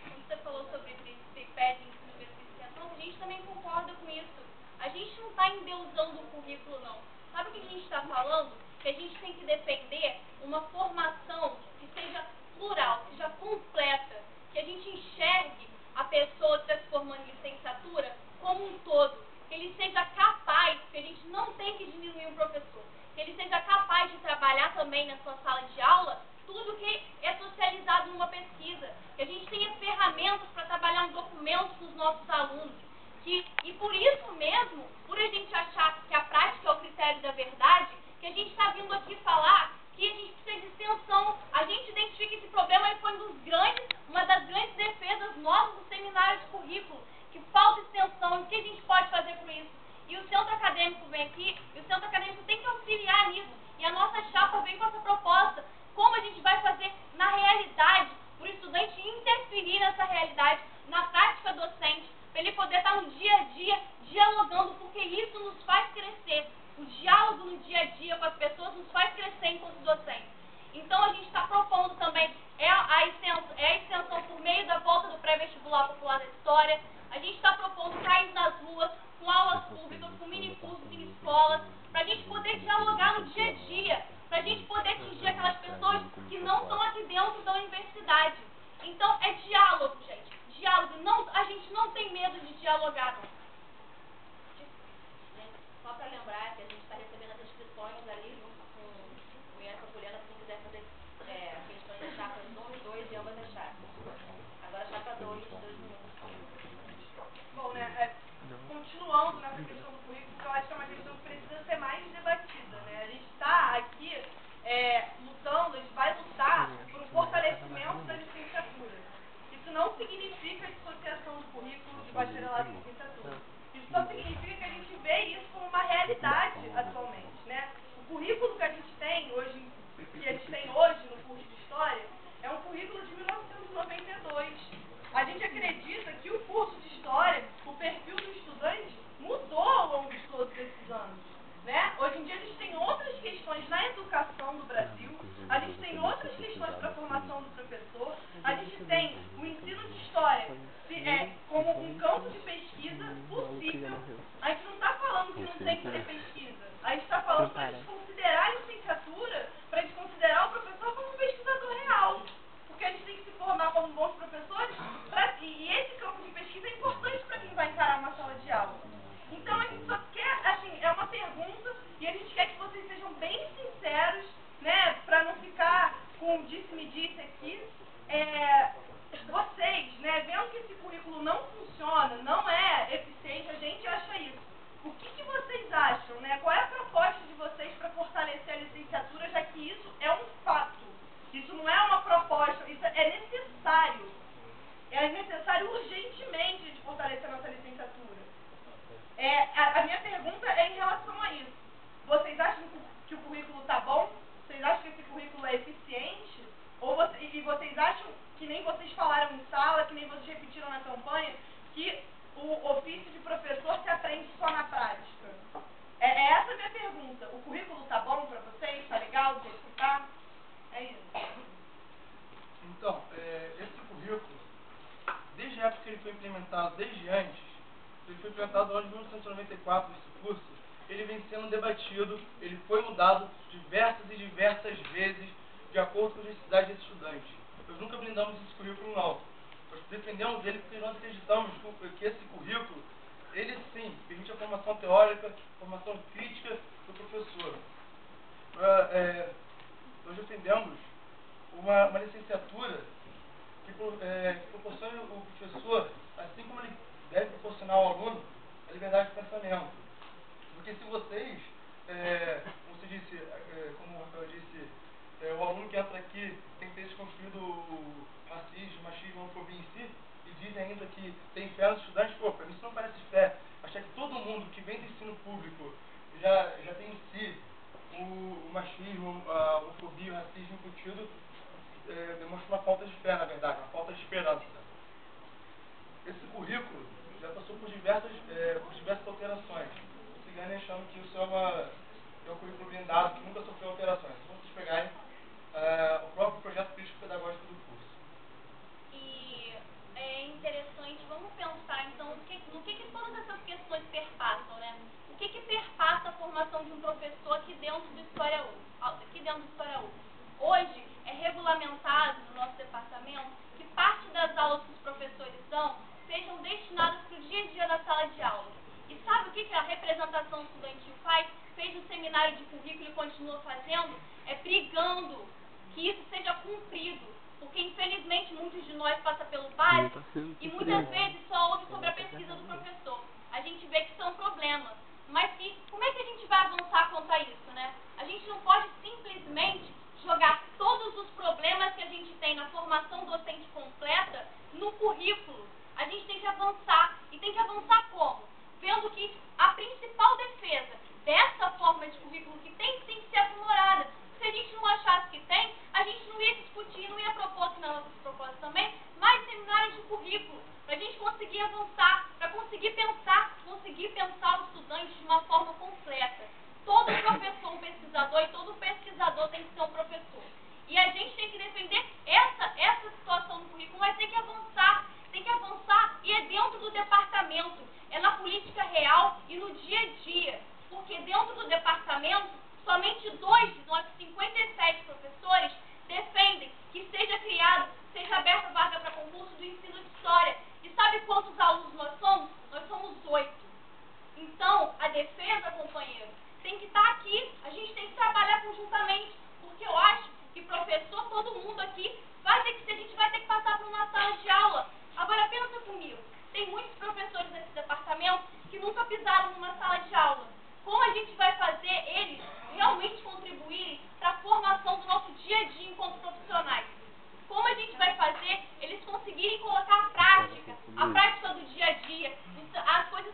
Quando você falou sobre tripé de ensino e especialização, a gente também concorda com isso. A gente não está endeusando o currículo, não. Sabe o que a gente está falando? Que a gente tem que defender uma formação que seja plural, que seja completa, que a gente enxergue a pessoa que está se formando em licenciatura como um todo, que ele seja capaz, que a gente não tem que diminuir o professor, que ele seja capaz de trabalhar também na sua sala de aula tudo que é socializado numa pesquisa, que a gente tenha ferramentas para trabalhar um documento com os nossos alunos, e por isso mesmo, por a gente achar que a prática é o critério da verdade, que a gente está vindo aqui falar que a gente precisa de extensão. A gente identifica esse problema e foi uma das grandes defesas nossas do seminário de currículo, que falta extensão, e o que a gente pode fazer com isso? E o centro acadêmico vem aqui, e o centro acadêmico tem que auxiliar nisso, e a nossa chapa vem com essa proposta. Como a gente vai fazer na realidade, para o estudante interferir nessa realidade, na prática docente, para ele poder estar no dia a dia dialogando, porque isso nos faz crescer. O diálogo no dia a dia com as pessoas nos faz crescer enquanto docentes. Então a gente está propondo também a extensão por meio da volta do pré-vestibular popular da história. A gente está propondo CAIs nas ruas, com aulas públicas, com minicursos em escolas, para a gente poder dialogar no dia a dia, para a gente poder atingir aquelas pessoas que não estão aqui dentro da universidade. Então é diálogo, gente. Diálogo. A gente não tem medo de dialogar, não. Só para lembrar que a gente está recebendo as inscrições ali junto com o Ian Poliana, para quem quiser fazer questões das chapas 1 e 2 de ambas as chapas. Agora a chapa 2, 2 minutos. Bom, continuando nessa questão do currículo, que eu acho que é uma questão que precisa ser mais debatida, né? A gente está aqui lutando, a gente vai lutar por um fortalecimento da licenciatura. Isso não significa dissociação do currículo de bacharelado e licenciatura. Isso só significa que a gente vê isso como uma realidade atualmente, né? O currículo que a gente tem hoje no curso de História é um currículo de 1992. A gente acredita que o curso de História, o perfil do estudante, mudou ao longo de todos esses anos, né? Hoje em dia a gente tem outras questões na educação do Brasil, a gente tem outras questões para a formação do professor, a gente tem o ensino de História como um campo de pesquisa possível. A gente não está falando que não tem que ter pesquisa, a gente está falando para a gente considerar a licenciatura, para a gente considerar o professor como um pesquisador real, porque a gente tem que se formar como bons professores, e esse campo de pesquisa é importante para quem vai encarar uma sala de aula. Então a gente só quer, é uma pergunta, e a gente quer que vocês sejam bem sinceros, né, para não ficar com disse-me-disse aqui. Vocês, né, vendo que esse currículo não funciona, não é eficiente, a gente acha isso. O que vocês acham, né? Qual é a proposta de vocês para fortalecer A minha pergunta é em relação a isso. Vocês acham que o currículo está bom? Vocês acham que esse currículo é eficiente? E vocês acham, que nem vocês falaram em sala, que nem vocês repetiram na campanha, que o ofício de professor se aprende só na prática? Essa a minha pergunta. O currículo está bom para vocês? Está legal do jeito que está? É isso. Então, esse currículo, desde a época que ele foi implementado, desde antes, ele foi implementado no ano de 1994, esse curso, ele vem sendo debatido, ele foi mudado diversas vezes, de acordo com as necessidades dos estudantes. Nós nunca blindamos esse currículo, não. Nós defendemos ele porque nós acreditamos que esse currículo, ele sim, permite a formação teórica, formação crítica do professor. Nós defendemos uma licenciatura que proporcione o professor, assim como ele deve proporcionar ao aluno, a liberdade de pensamento. Porque se vocês, como você disse, como o Rafael disse, o aluno que entra aqui tem que ter desconstruído o racismo, machismo, homofobia em si, e dizem ainda que tem fé nos estudantes, para mim isso não parece fé. Achar que todo mundo que vem do ensino público já tem em si o machismo, a homofobia, o racismo incutido, demonstra uma falta de fé, na verdade, uma falta de esperança. Esse currículo já passou por diversas alterações. Não se engane achando que isso é um currículo blindado, que nunca sofreu alterações. Se vocês pegarem o próprio projeto crítico-pedagógico do curso. E é interessante, vamos pensar então no que todas essas questões perpassam, né? O que perpassa a formação de um professor aqui dentro do História U? Hoje é regulamentado no nosso departamento que parte das aulas que os professores dão sejam destinadas para o dia a dia da sala de aula. E sabe o que a representação estudantil faz? Fez no seminário de currículo e continua fazendo? É brigando que isso seja cumprido. Porque, infelizmente, muitos de nós passam pelo básico e muitas vezes só ouve sobre a pesquisa do professor. A gente vê que isso é um problema. Mas como é que a gente vai avançar quanto a isso, né? A gente não pode simplesmente jogar todos os problemas que a gente tem na formação docente completa no currículo. A gente tem que avançar. E tem que avançar como? Vendo que a principal defesa dessa forma de currículo que tem que ser aprimorada. Se a gente não achasse que tem, a gente não ia discutir, não ia propor, que não propôs também, mais seminários de currículo, para a gente conseguir avançar, para conseguir pensar o estudante de uma forma completa. Todo professor é um pesquisador e todo pesquisador tem que ser um professor. E a gente tem que defender essa situação no currículo, mas tem que avançar e é dentro do departamento, é na política real e no dia a dia. Porque dentro do departamento, somente 2 de nós 57 professores defendem que seja aberta vaga para concurso do ensino de história. E sabe quantos alunos nós somos? Nós somos 8. Então, a defesa, companheiro, tem que estar aqui. A gente tem que trabalhar conjuntamente. Porque eu acho que professor, todo mundo aqui, a gente vai ter que passar por uma sala de aula. Agora, pensa comigo. Tem muitos professores nesse departamento que nunca pisaram numa sala de aula. Como a gente vai fazer eles realmente contribuírem para a formação do nosso dia a dia enquanto profissionais? Como a gente vai fazer eles conseguirem colocar a prática do dia a dia, as coisas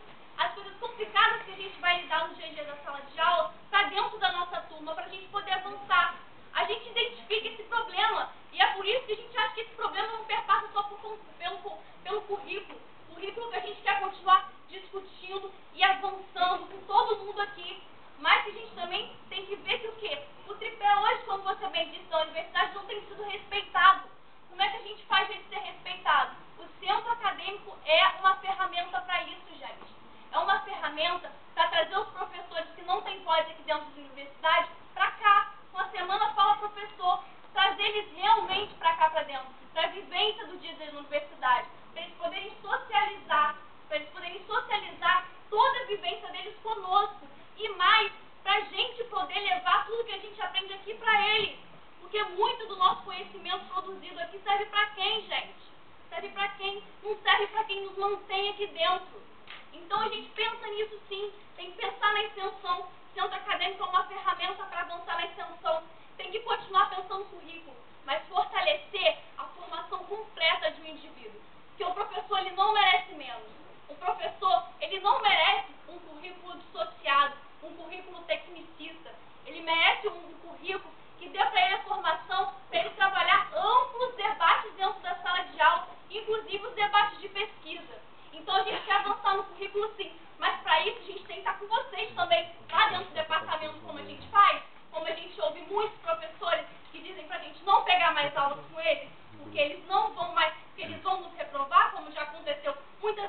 complicadas que a gente vai lidar no dia a dia da sala de aula, para dentro da nossa turma, para a gente poder avançar? A gente identifica esse problema e é por isso que a gente acha que esse problema não perpassa só pelo currículo. O currículo que a gente quer continuar discutindo e avançando com todo mundo aqui. Mas que a gente também tem que ver que o quê? O tripé hoje, como você bem disse, da universidade não tem sido respeitado. Como é que a gente faz ele ser respeitado? O centro acadêmico é uma ferramenta para isso, gente. É uma ferramenta para trazer os professores que não têm voz aqui dentro da universidade para cá. Uma semana fala professor, trazer eles realmente para cá, para dentro, para a vivência do dia a dia da universidade, para eles poderem socializar toda a vivência deles conosco. E mais, para a gente poder levar tudo que a gente aprende aqui para eles. Porque muito do nosso conhecimento produzido aqui serve para quem, gente? Serve para quem? Não serve para quem nos mantém aqui dentro. Então a gente pensa nisso sim, tem que pensar na extensão. O centro acadêmico é uma ferramenta para avançar na extensão. Tem que continuar pensando no currículo, mas fortalecer a formação completa de um indivíduo. Porque o professor, ele não merece menos. O professor, ele não merece um currículo pensar no currículo sim, mas para isso a gente tem que estar com vocês também, lá dentro do departamento, como a gente faz, como a gente ouve muitos professores que dizem pra gente não pegar mais aulas com eles, porque eles não vão mais, porque eles vão nos reprovar, como já aconteceu muitas